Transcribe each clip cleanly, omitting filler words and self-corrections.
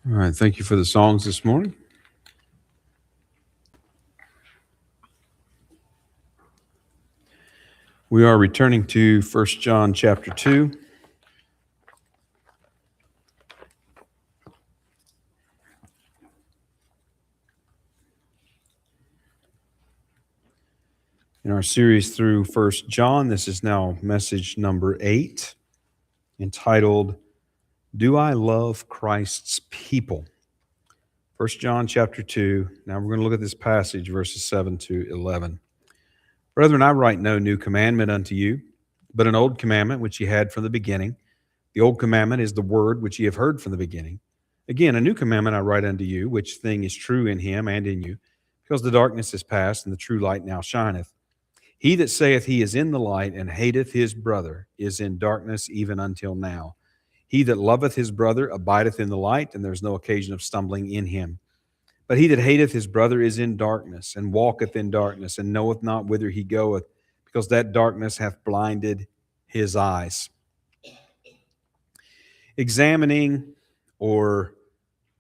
All right, thank you for the songs this morning. We are returning to First John chapter 2. In our series through First John, this is now message number 8, entitled, Do I Love Christ's People? First John chapter 2. Now we're going to look at this passage, verses 7 to 11. Brethren, I write no new commandment unto you, but an old commandment which ye had from the beginning. The old commandment is the word which ye have heard from the beginning. Again, a new commandment I write unto you, which thing is true in him and in you, because the darkness is past, and the true light now shineth. He that saith he is in the light, and hateth his brother, is in darkness even until now. He that loveth his brother abideth in the light, and there is no occasion of stumbling in him. But he that hateth his brother is in darkness, and walketh in darkness, and knoweth not whither he goeth, because that darkness hath blinded his eyes. Examining or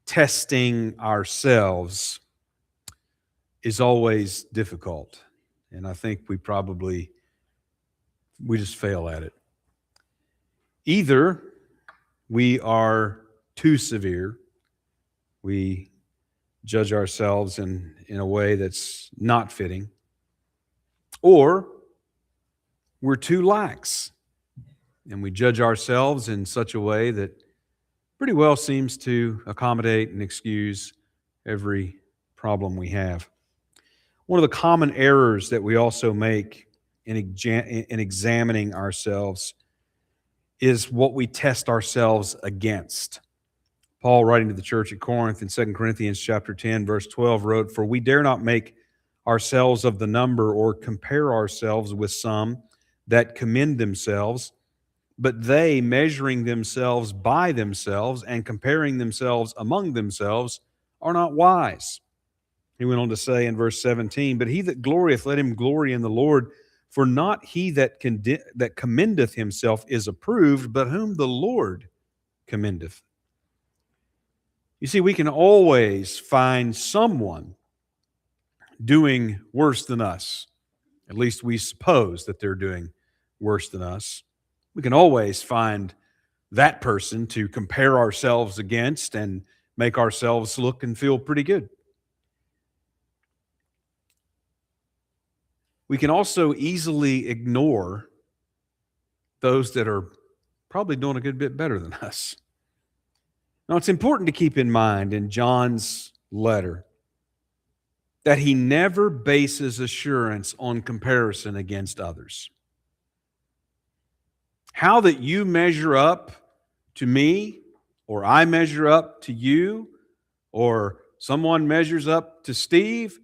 testing ourselves is always difficult, and I think we just fail at it. Either we are too severe, we judge ourselves in a way that's not fitting, or we're too lax, and we judge ourselves in such a way that pretty well seems to accommodate and excuse every problem we have. One of the common errors that we also make in examining ourselves is what we test ourselves against. Paul, writing to the church at Corinth in 2 Corinthians chapter 10, verse 12, wrote, For we dare not make ourselves of the number or compare ourselves with some that commend themselves, but they, measuring themselves by themselves and comparing themselves among themselves, are not wise. He went on to say in verse 17, But he that glorieth, let him glory in the Lord, for not he that commendeth himself is approved, but whom the Lord commendeth. You see, we can always find someone doing worse than us. At least we suppose that they're doing worse than us. We can always find that person to compare ourselves against and make ourselves look and feel pretty good. We can also easily ignore those that are probably doing a good bit better than us. Now, it's important to keep in mind in John's letter that he never bases assurance on comparison against others. How that you measure up to me, or I measure up to you, or someone measures up to Steve,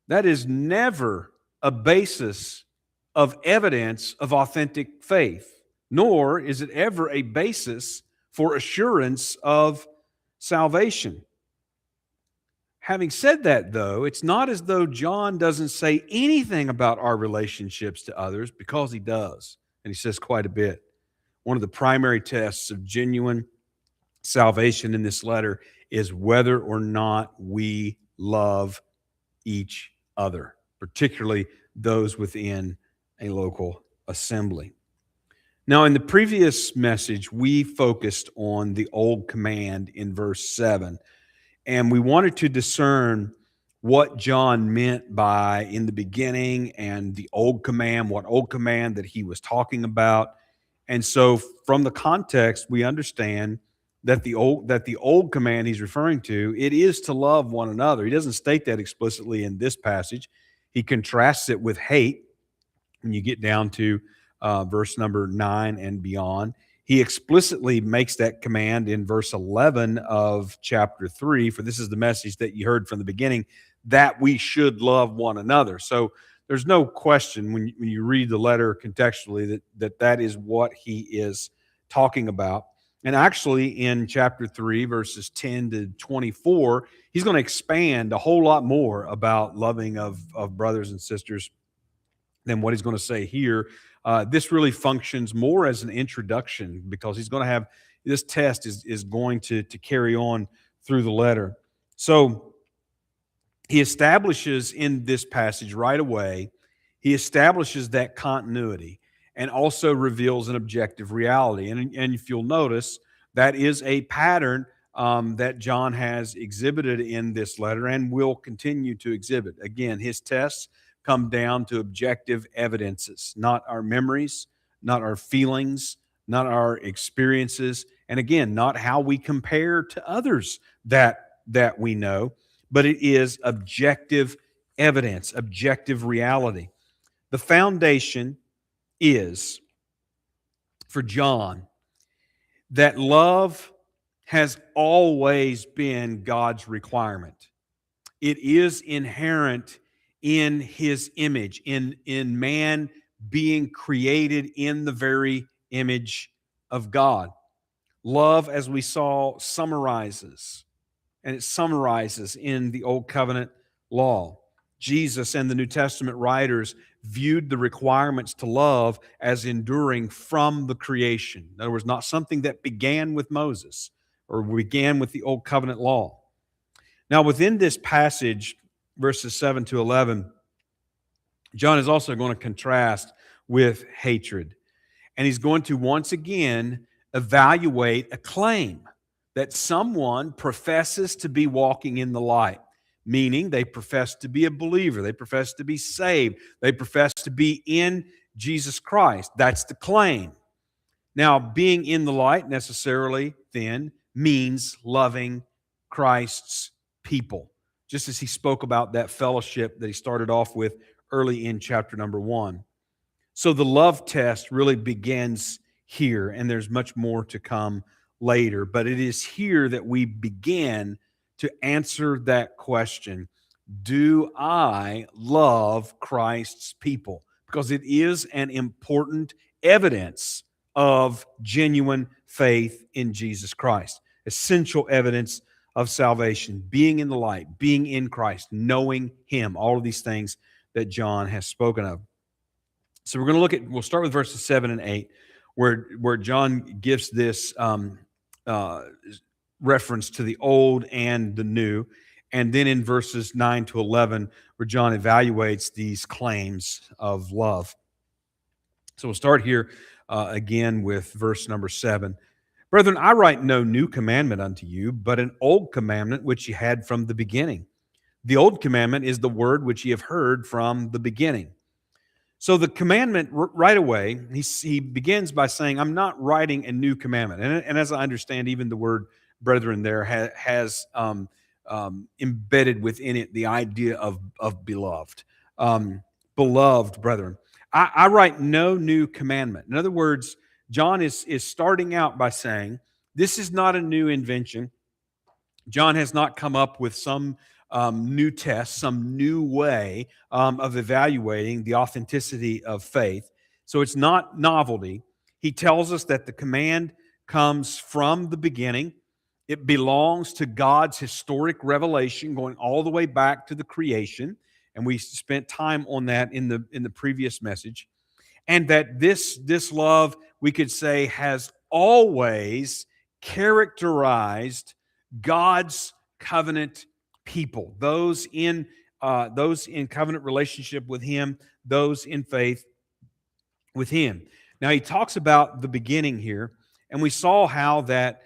that is never a basis of evidence of authentic faith, nor is it ever a basis for assurance of salvation. Having said that, though, it's not as though John doesn't say anything about our relationships to others, because he does, and he says quite a bit. One of the primary tests of genuine salvation in this letter is whether or not we love each other, particularly those within a local assembly. Now, in the previous message, we focused on the old command in verse 7, and we wanted to discern what John meant by in the beginning and the old command, what old command that he was talking about. And so from the context, we understand that the old command he's referring to, it is to love one another. He doesn't state that explicitly in this passage. He contrasts it with hate when you get down to verse number 9 and beyond. He explicitly makes that command in verse 11 of chapter 3, for this is the message that you heard from the beginning, that we should love one another. So there's no question when you read the letter contextually that is what he is talking about. And actually in chapter 3, verses 10 to 24, he's going to expand a whole lot more about loving of brothers and sisters than what he's going to say here. This really functions more as an introduction, because he's going to have this test is going to carry on through the letter. So he establishes in this passage right away, he establishes that continuity and also reveals an objective reality. And if you'll notice, that is a pattern that John has exhibited in this letter and will continue to exhibit. Again, his tests come down to objective evidences, not our memories, not our feelings, not our experiences, and again, not how we compare to others that we know, but it is objective evidence, objective reality. The foundation is, for John, that love has always been God's requirement. It is inherent in his image, in man being created in the very image of God. Love, as we saw, summarizes, and it summarizes in the Old Covenant law. Jesus and the New Testament writers viewed the requirements to love as enduring from the creation. In other words, not something that began with Moses or began with the Old Covenant law. Now, within this passage, verses 7 to 11, John is also going to contrast with hatred. And he's going to once again evaluate a claim that someone professes to be walking in the light, meaning they profess to be a believer, they profess to be saved, they profess to be in Jesus Christ. That's the claim. Now, being in the light necessarily then means loving Christ's people, just as he spoke about that fellowship that he started off with early in chapter number 1. So the love test really begins here, and there's much more to come later. But it is here that we begin to answer that question: do I love Christ's people? Because it is an important evidence of genuine faith in Jesus Christ. Essential evidence of salvation, being in the light, being in Christ, knowing Him, all of these things that John has spoken of. So we're going to we'll start with verses 7 and 8, where John gives this reference to the old and the new. And then in verses 9 to 11, where John evaluates these claims of love. So we'll start here again with verse number 7. Brethren, I write no new commandment unto you, but an old commandment which ye had from the beginning. The old commandment is the word which ye have heard from the beginning. So the commandment right away, he begins by saying, I'm not writing a new commandment. And as I understand, even the word brethren there has embedded within it the idea of beloved. Beloved brethren. I write no new commandment. In other words, John is starting out by saying, this is not a new invention. John has not come up with some new test, some new way of evaluating the authenticity of faith. So it's not novelty. He tells us that the command comes from the beginning. It belongs to God's historic revelation going all the way back to the creation. And we spent time on that in the previous message. And that this love, we could say, has always characterized God's covenant people, those in covenant relationship with Him, those in faith with Him. Now he talks about the beginning here, and we saw how that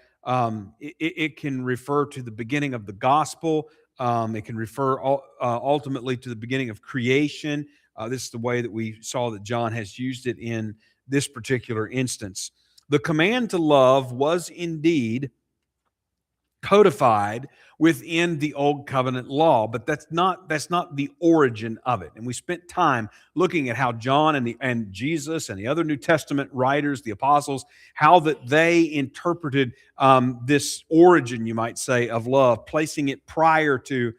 it can refer to the beginning of the gospel. It can refer ultimately to the beginning of creation. This is the way that we saw that John has used it in this particular instance. The command to love was indeed codified within the Old Covenant law, but that's not the origin of it. And we spent time looking at how John and Jesus and the other New Testament writers, the apostles, how that they interpreted this origin, you might say, of love, placing it prior to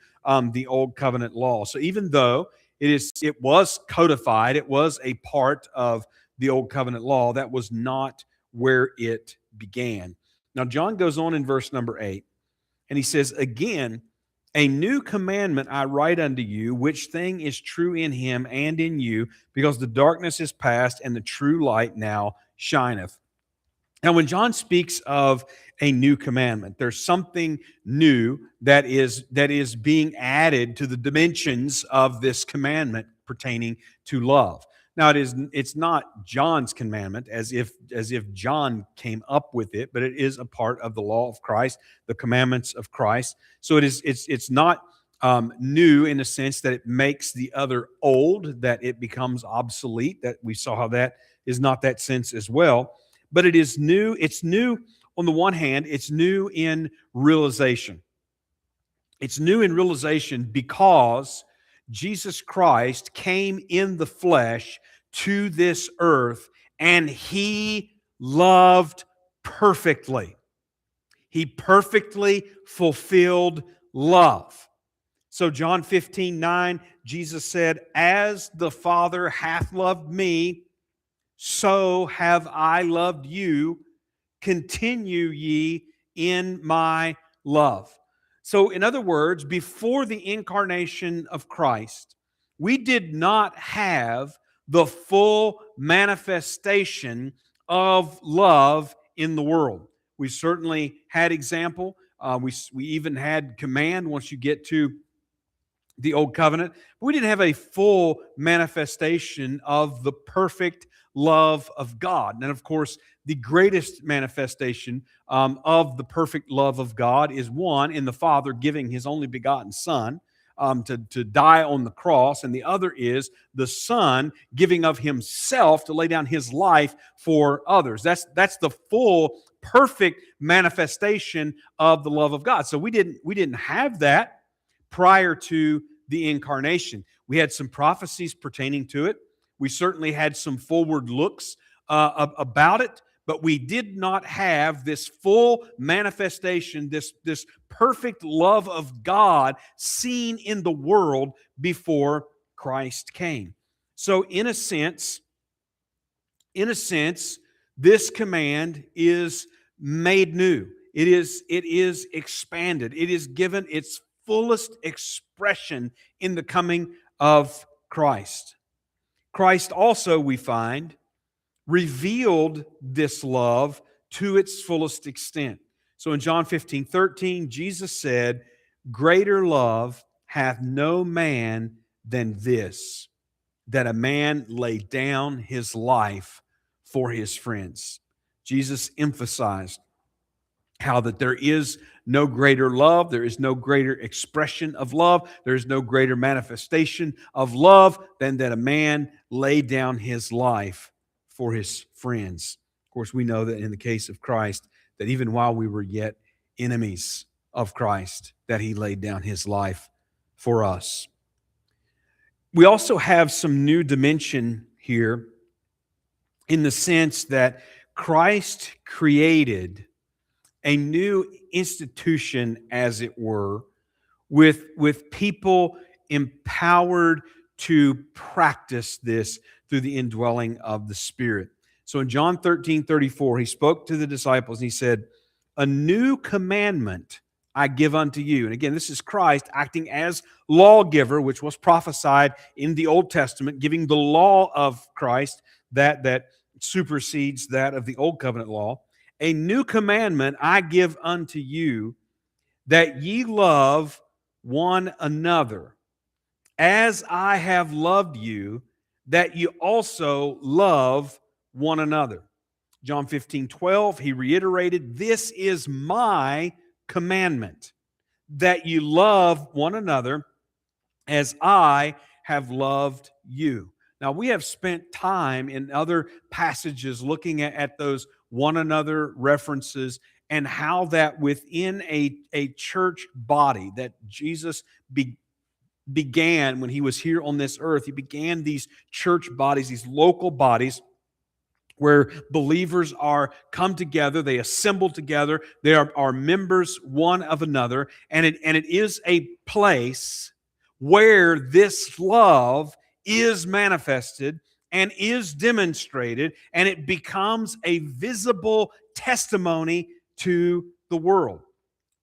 the Old Covenant law. So even though it was codified, it was a part of the Old Covenant law, that was not where it began. Now John goes on in verse number 8, and he says, again, a new commandment I write unto you, which thing is true in Him and in you, because the darkness is past and the true light now shineth. Now, when John speaks of a new commandment, there's something new that is being added to the dimensions of this commandment pertaining to love. Now, it's not John's commandment as if John came up with it, but it is a part of the law of Christ, the commandments of Christ. So it's not new in the sense that it makes the other old, that it becomes obsolete. That we saw how that is not that sense as well. But it is new. It's new on the one hand, it's new in realization. It's new in realization because Jesus Christ came in the flesh to this earth and he loved perfectly. He perfectly fulfilled love. So John 15:9, Jesus said, "As the Father hath loved me, so have I loved you. Continue ye in my love." So, in other words, before the incarnation of Christ, we did not have the full manifestation of love in the world. We certainly had example. We even had command once you get to the Old Covenant. But we didn't have a full manifestation of the perfect love of God. And of course, the greatest manifestation of the perfect love of God is one in the Father giving His only begotten Son to die on the cross, and the other is the Son giving of Himself to lay down His life for others. That's the full, perfect manifestation of the love of God. So we didn't have that prior to the incarnation. We had some prophecies pertaining to it. We certainly had some forward looks about it, but we did not have this full manifestation, this perfect love of God seen in the world before Christ came. So in a sense, this command is made new. It is expanded. It is given its fullest expression in the coming of Christ. Christ also, we find, revealed this love to its fullest extent. So in John 15:13, Jesus said, "Greater love hath no man than this, that a man lay down his life for his friends." Jesus emphasized how that there is no greater love, there is no greater expression of love, there is no greater manifestation of love than that a man lay down his life for his friends. Of course, we know that in the case of Christ, that even while we were yet enemies of Christ, that He laid down His life for us. We also have some new dimension here in the sense that Christ created a new institution, as it were, with people empowered to practice this through the indwelling of the Spirit. So in John 13:34, He spoke to the disciples and He said, "A new commandment I give unto you." And again, this is Christ acting as lawgiver, which was prophesied in the Old Testament, giving the law of Christ that supersedes that of the Old Covenant law. "A new commandment I give unto you, that ye love one another, as I have loved you, that you also love one another." John 15:12, He reiterated, "This is my commandment, that you love one another as I have loved you." Now, we have spent time in other passages looking at those one another references and how that within a church body that Jesus began when He was here on this earth, He began these church bodies, these local bodies where believers are come together, they assemble together, they are members one of another, and it is a place where this love is manifested and is demonstrated, and it becomes a visible testimony to the world.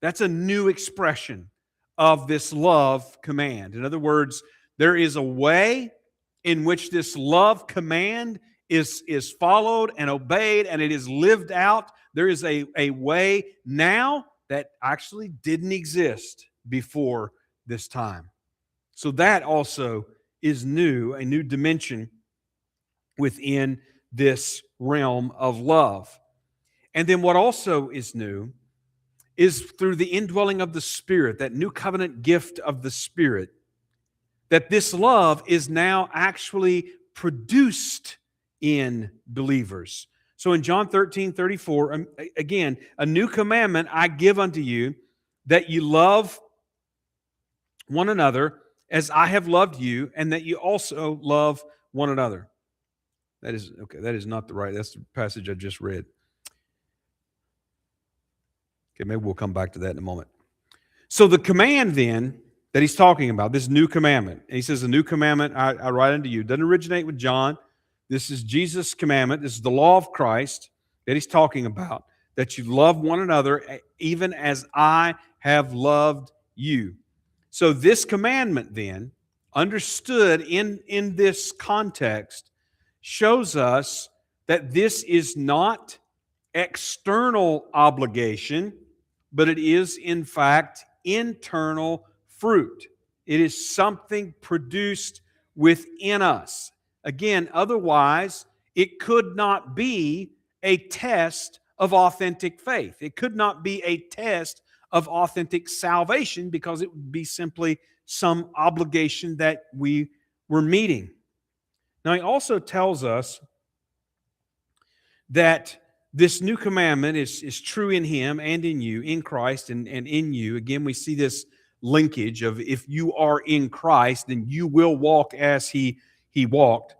That's a new expression of this love command. In other words, there is a way in which this love command is followed and obeyed, and it is lived out. There is a way now that actually didn't exist before this time. So that also is new, a new dimension within this realm of love. And then what also is new is through the indwelling of the Spirit, that new covenant gift of the Spirit, that this love is now actually produced in believers. So in John 13:34, again, a new commandment I give unto you, that you love one another as I have loved you, and that you also love one another. That is not the right, that's the passage I just read. Okay, maybe we'll come back to that in a moment. So the command then that he's talking about, this new commandment, and he says, a new commandment I write unto you, doesn't originate with John. This is Jesus' commandment. This is the law of Christ that he's talking about, that you love one another even as I have loved you. So this commandment then, understood in this context, shows us that this is not external obligation, but it is in fact internal fruit. It is something produced within us. Again, otherwise, it could not be a test of authentic faith. It could not be a test of authentic salvation, because it would be simply some obligation that we were meeting. Now, he also tells us that this new commandment is true in him and in you, in Christ and in you. Again, we see this linkage of if you are in Christ, then you will walk as he walked.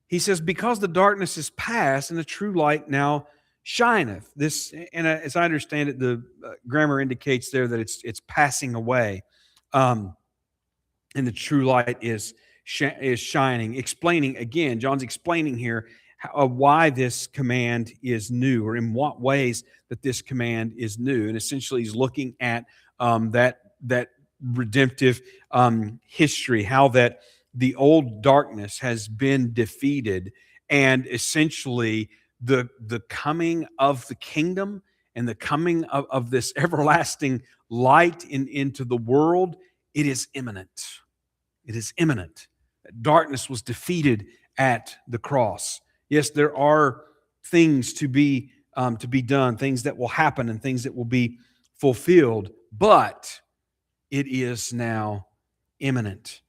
He says, because the darkness is past and the true light now shineth. This, and as I understand it, the grammar indicates there that it's passing away, and the true light is shining. Explaining again, John's explaining here why this command is new, or in what ways that this command is new, and essentially he's looking at that redemptive history, how that the old darkness has been defeated, and essentially the coming of the kingdom and the coming of this everlasting light into the world, it is imminent. It is imminent. Darkness was defeated at the cross. Yes, there are things to be done, things that will happen and things that will be fulfilled, but it is now imminent.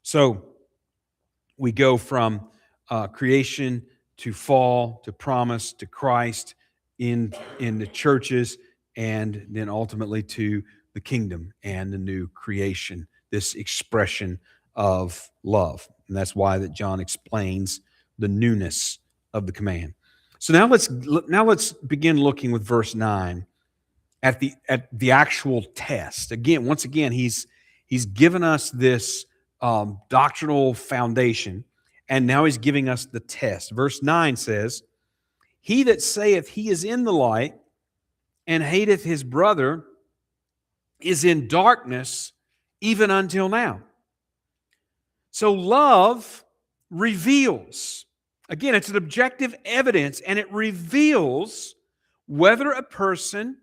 So we go from creation to fall to promise to Christ in the churches, and then ultimately to the kingdom and the new creation, this expression of love. And that's why that John explains the newness of the command. So now let's begin looking with verse 9 at the actual test. Once again, he's given us this doctrinal foundation, and now he's giving us the test. Verse 9 says, he that saith he is in the light and hateth his brother is in darkness even until now. So love reveals. Again, it's an objective evidence, and it reveals whether a person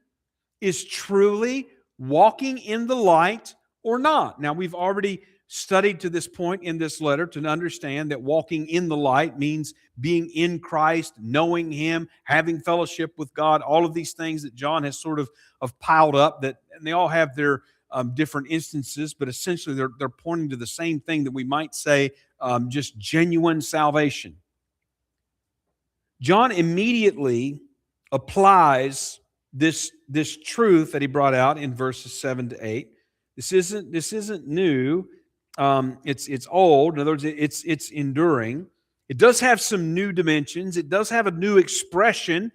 is truly walking in the light or not. Now, we've already studied to this point in this letter to understand that walking in the light means being in Christ, knowing Him, having fellowship with God, all of these things that John has sort of piled up, and they all have their different instances, but essentially they're pointing to the same thing, that we might say just genuine salvation. John immediately applies this truth that he brought out in verses 7 to 8. This isn't new. It's old. In other words, it's enduring. It does have some new dimensions. It does have a new expression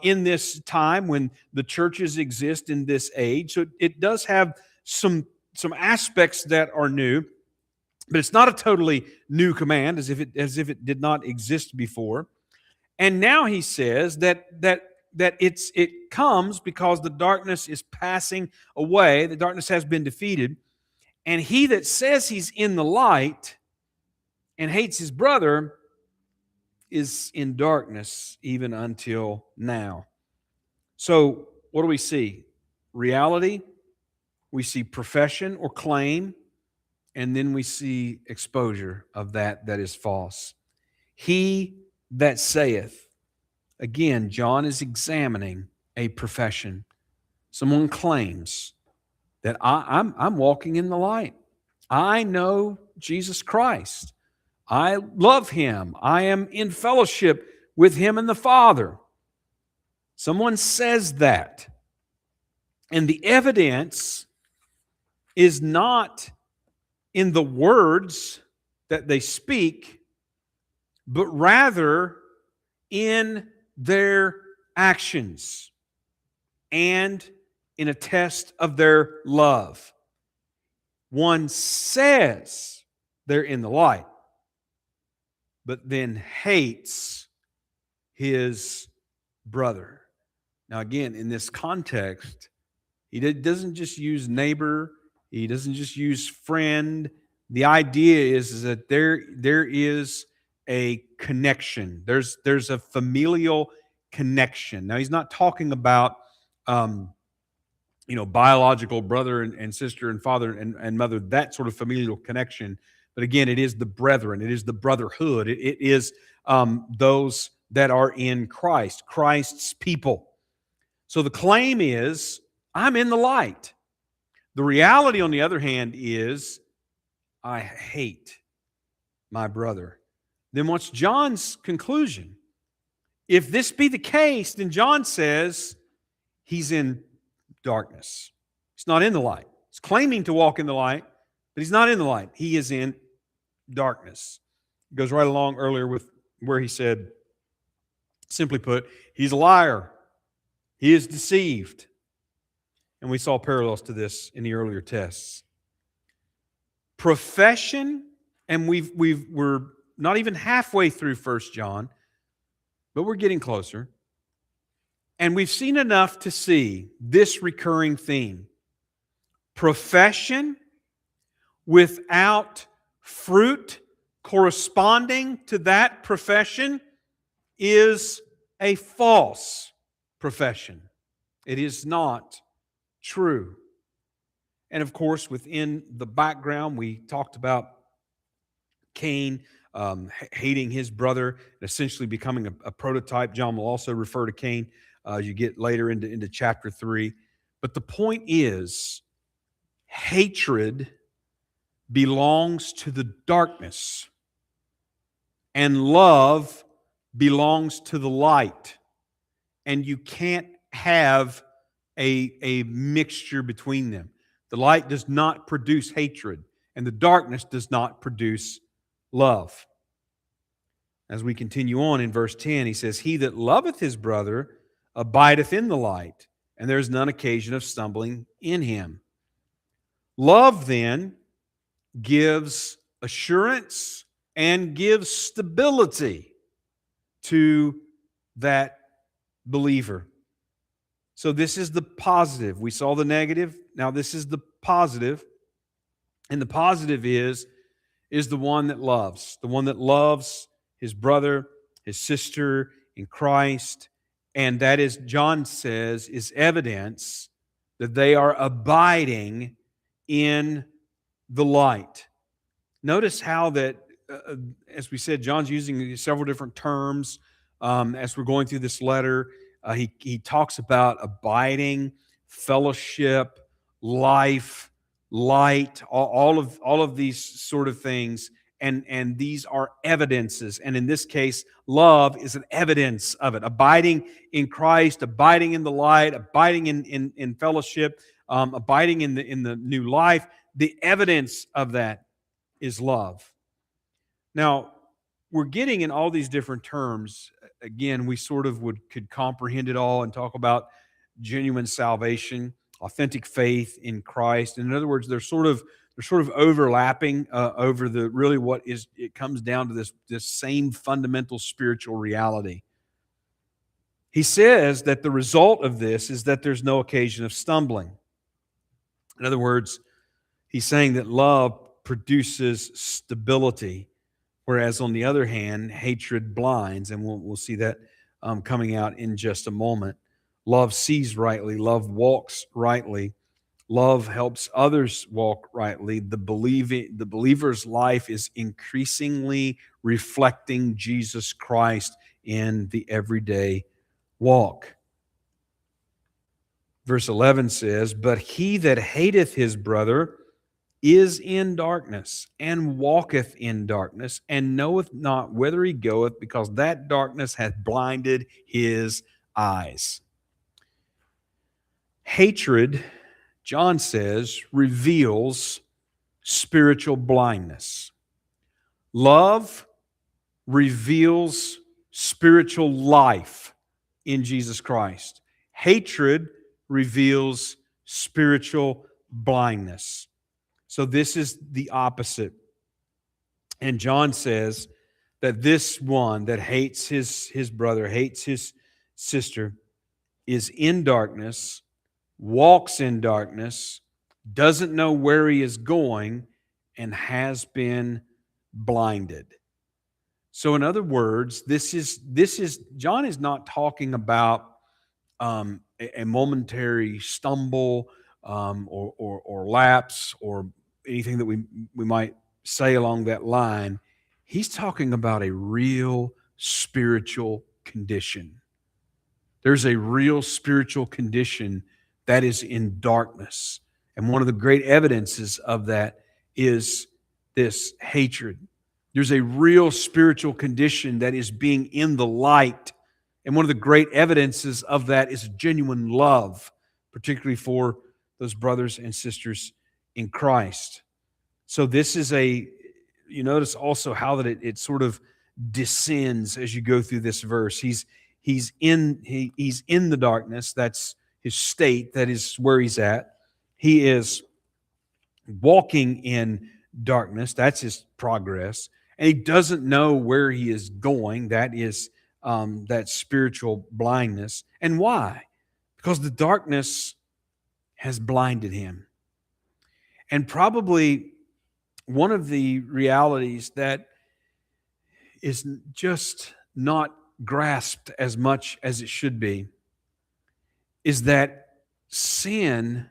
in this time when the churches exist in this age. So it does have some aspects that are new, but it's not a totally new command, as if it did not exist before. And now he says that it comes because the darkness is passing away. The darkness has been defeated. And he that says he's in the light and hates his brother is in darkness even until now. So, what do we see? Reality, we see profession or claim, and then we see exposure of that is false. He that saith, again, John is examining a profession. Someone claims that I'm walking in the light. I know Jesus Christ. I love him. I am in fellowship with him and the Father. Someone says that. And the evidence is not in the words that they speak, but rather in their actions and in a test of their love. One says they're in the light, but then hates his brother. Now, again, in this context, he doesn't just use neighbor, he doesn't just use friend. The idea is that there is a connection. There's a familial connection. Now, he's not talking about biological brother and sister and father and mother, that sort of familial connection. But again, it is the brethren, it is the brotherhood, it is those that are in Christ, Christ's people. So the claim is, I'm in the light. The reality, on the other hand, is I hate my brother. Then what's John's conclusion? If this be the case, then John says he's in darkness. He's not in the light. He's claiming to walk in the light, but he's not in the light. He is in darkness. It goes right along earlier with where he said, simply put, he's a liar. He is deceived. And we saw parallels to this in the earlier tests. Profession, and we're not even halfway through 1 John, but we're getting closer. And we've seen enough to see this recurring theme. Profession without fruit corresponding to that profession is a false profession. It is not true. And of course, within the background, we talked about Cain hating his brother and essentially becoming a prototype. John will also refer to Cain as you get later into chapter 3. But the point is, hatred belongs to the darkness, and love belongs to the light. And you can't have a mixture between them. The light does not produce hatred, and the darkness does not produce love. As we continue on in verse 10, he says, he that loveth his brother abideth in the light, and there is none occasion of stumbling in him. Love, then, gives assurance and gives stability to that believer. So this is the positive. We saw the negative. Now this is the positive. And the positive is the one that loves. The one that loves his brother, his sister in Christ. And that is, John says, is evidence that they are abiding in the light. Notice how that, as we said, John's using several different terms as we're going through this letter. He talks about abiding, fellowship, life, light, all of these sort of things, and these are evidences. And in this case, love is an evidence of it. Abiding in Christ, abiding in the light, abiding in fellowship, abiding in the new life. The evidence of that is love. Now, we're getting in all these different terms. Again, we sort of could comprehend it all and talk about genuine salvation, authentic faith in Christ. And in other words, they're sort of overlapping over the really what is. It comes down to this same fundamental spiritual reality. He says that the result of this is that there's no occasion of stumbling. In other words, he's saying that love produces stability. Whereas on the other hand, hatred blinds, and we'll see that coming out in just a moment. Love sees rightly, love walks rightly, love helps others walk rightly. The believer's life is increasingly reflecting Jesus Christ in the everyday walk. Verse 11 says, "But he that hateth his brother is in darkness, and walketh in darkness, and knoweth not whither he goeth, because that darkness hath blinded his eyes." Hatred, John says, reveals spiritual blindness. Love reveals spiritual life in Jesus Christ. Hatred reveals spiritual blindness. So this is the opposite. And John says that this one that hates his brother, hates his sister, is in darkness, walks in darkness, doesn't know where he is going, and has been blinded. So in other words, this is John is not talking about a momentary stumble or lapse or anything that we might say along that line. He's talking about a real spiritual condition. There's a real spiritual condition that is in darkness. And one of the great evidences of that is this hatred. There's a real spiritual condition that is being in the light. And one of the great evidences of that is genuine love, particularly for those brothers and sisters in Christ. So this is you notice also how that it sort of descends as you go through this verse. He's in the darkness. That's his state. That is where he's at. He is walking in darkness. That's his progress. And he doesn't know where he is going. That is that spiritual blindness. And why? Because the darkness has blinded him. And probably one of the realities that is just not grasped as much as it should be is that sin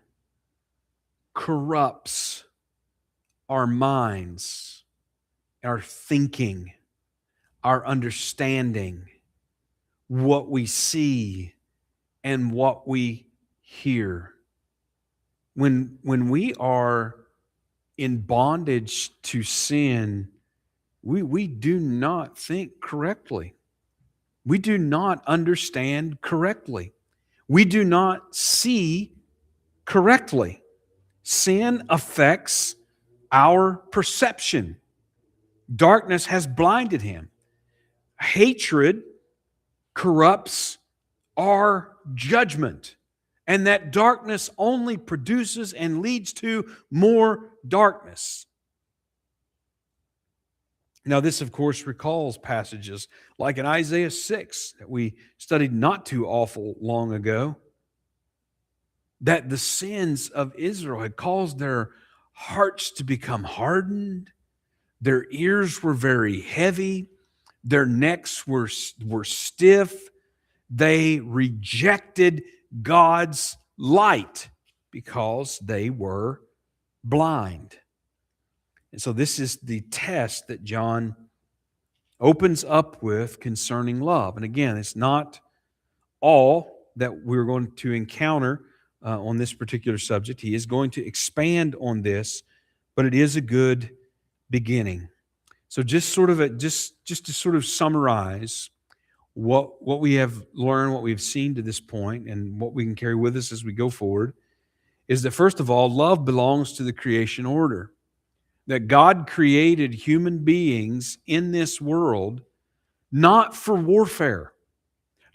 corrupts our minds, our thinking, our understanding, what we see and what we hear. When we are in bondage to sin, we do not think correctly. We do not understand correctly. We do not see correctly. Sin affects our perception. Darkness has blinded him. Hatred corrupts our judgment. And that darkness only produces and leads to more darkness. Now, this, of course, recalls passages like in Isaiah 6 that we studied not too awful long ago, that the sins of Israel had caused their hearts to become hardened, their ears were very heavy, their necks were stiff, they rejected God's light because they were blind. And so this is the test that John opens up with concerning love. And again, it's not all that we're going to encounter on this particular subject. He is going to expand on this, but it is a good beginning. So just to sort of summarize what we have learned, what we've seen to this point, and what we can carry with us as we go forward, is that first of all, love belongs to the creation order. That God created human beings in this world not for warfare,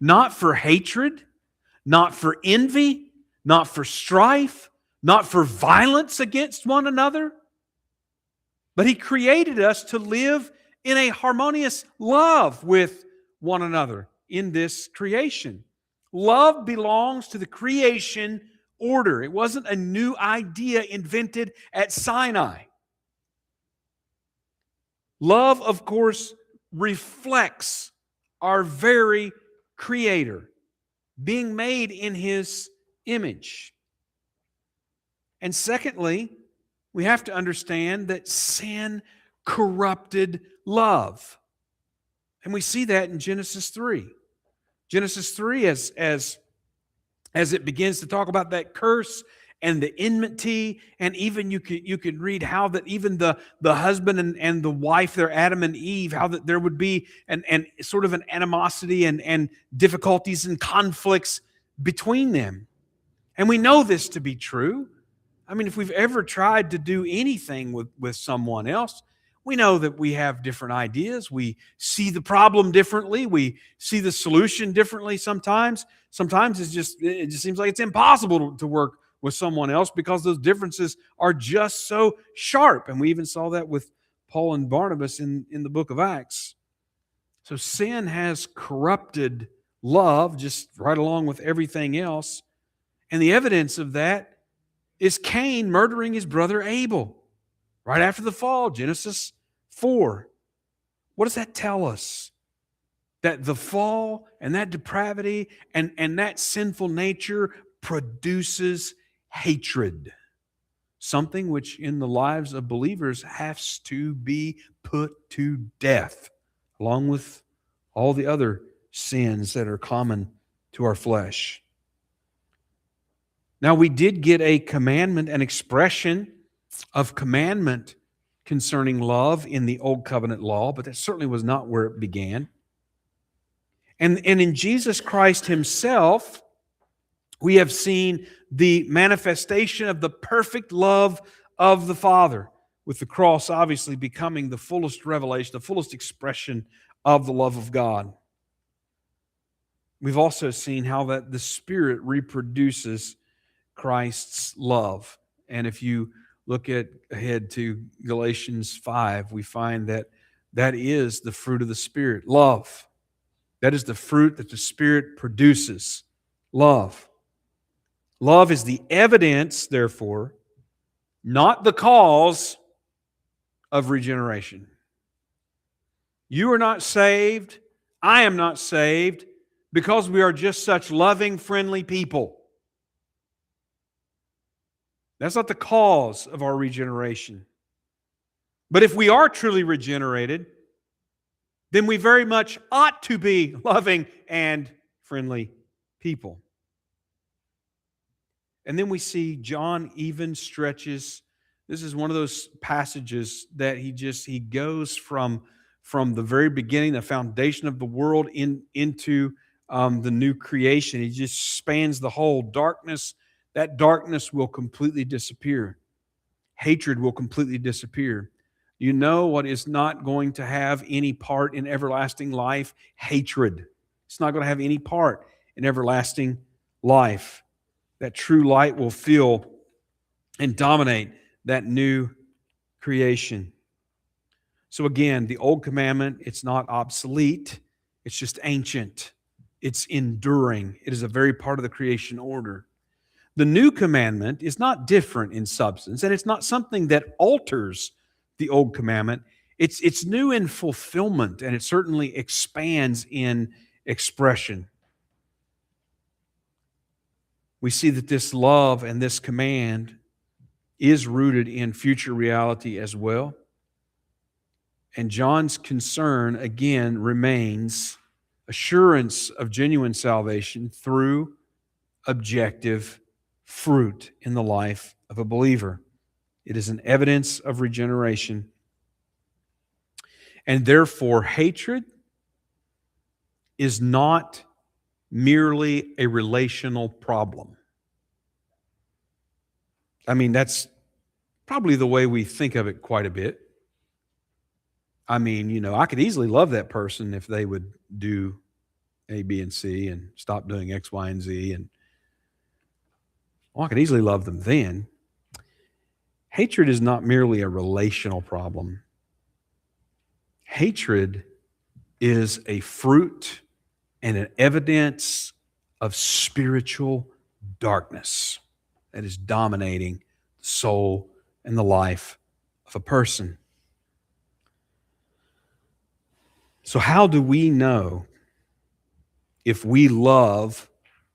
not for hatred, not for envy, not for strife, not for violence against one another, but He created us to live in a harmonious love with one another in this creation. Love belongs to the creation order. It wasn't a new idea invented at Sinai. Love, of course, reflects our very Creator, being made in His image. And secondly, we have to understand that sin corrupted love. And we see that in Genesis 3. Genesis 3, as it begins to talk about that curse and the enmity, and even you could read how that even the husband and the wife, they're Adam and Eve, how that there would be an sort of an animosity and difficulties and conflicts between them. And we know this to be true. I mean, if we've ever tried to do anything with someone else, we know that we have different ideas. We see the problem differently. We see the solution differently sometimes. Sometimes it just seems like it's impossible to work with someone else because those differences are just so sharp. And we even saw that with Paul and Barnabas in the book of Acts. So sin has corrupted love just right along with everything else. And the evidence of that is Cain murdering his brother Abel right after the fall, Genesis 4. What does that tell us? That the fall and that depravity and that sinful nature produces hatred, something which in the lives of believers has to be put to death, along with all the other sins that are common to our flesh. Now, we did get a commandment, an expression of commandment concerning love in the Old Covenant law, but that certainly was not where it began. And in Jesus Christ Himself, we have seen the manifestation of the perfect love of the Father, with the cross obviously becoming the fullest revelation, the fullest expression of the love of God. We've also seen how that the Spirit reproduces Christ's love. And if you look ahead to Galatians 5, we find that that is the fruit of the Spirit, love. That is the fruit that the Spirit produces, love. Love is the evidence, therefore, not the cause of regeneration. You are not saved, I am not saved, because we are just such loving, friendly people. That's not the cause of our regeneration. But if we are truly regenerated, then we very much ought to be loving and friendly people. And then we see John even stretches. This is one of those passages that he goes from the very beginning, the foundation of the world, into the new creation. He just spans the whole darkness. That darkness will completely disappear. Hatred will completely disappear. You know what is not going to have any part in everlasting life? Hatred. It's not going to have any part in everlasting life. That true light will fill and dominate that new creation. So again, the old commandment, it's not obsolete. It's just ancient. It's enduring. It is a very part of the creation order. The new commandment is not different in substance, and it's not something that alters the old commandment. It's new in fulfillment, and it certainly expands in expression. We see that this love and this command is rooted in future reality as well. And John's concern, again, remains assurance of genuine salvation through objective fruit in the life of a believer. It is an evidence of regeneration. And therefore, hatred is not merely a relational problem. I mean, that's probably the way we think of it quite a bit. I mean, I could easily love that person if they would do A, B, and C and stop doing X, Y, and Z. And I could easily love them then. Hatred is not merely a relational problem. Hatred is a fruit and an evidence of spiritual darkness that is dominating the soul and the life of a person. So, how do we know if we love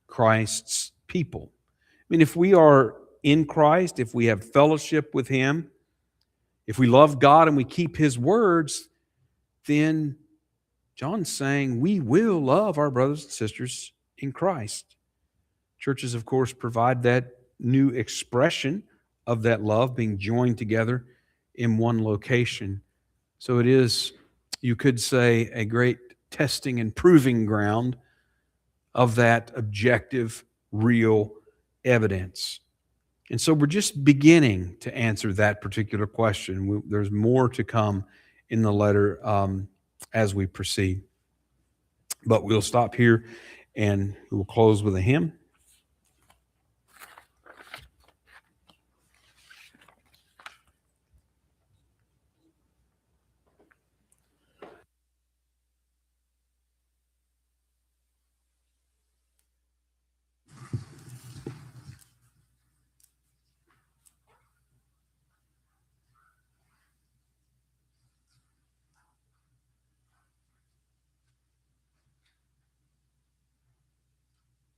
Christ's people? I mean, if we are in Christ, if we have fellowship with Him, if we love God and we keep His words, then John's saying we will love our brothers and sisters in Christ. Churches, of course, provide that new expression of that love being joined together in one location. So it is, you could say, a great testing and proving ground of that objective, real evidence. And so we're just beginning to answer that particular question. There's more to come in the letter as we proceed. But we'll stop here and we'll close with a hymn.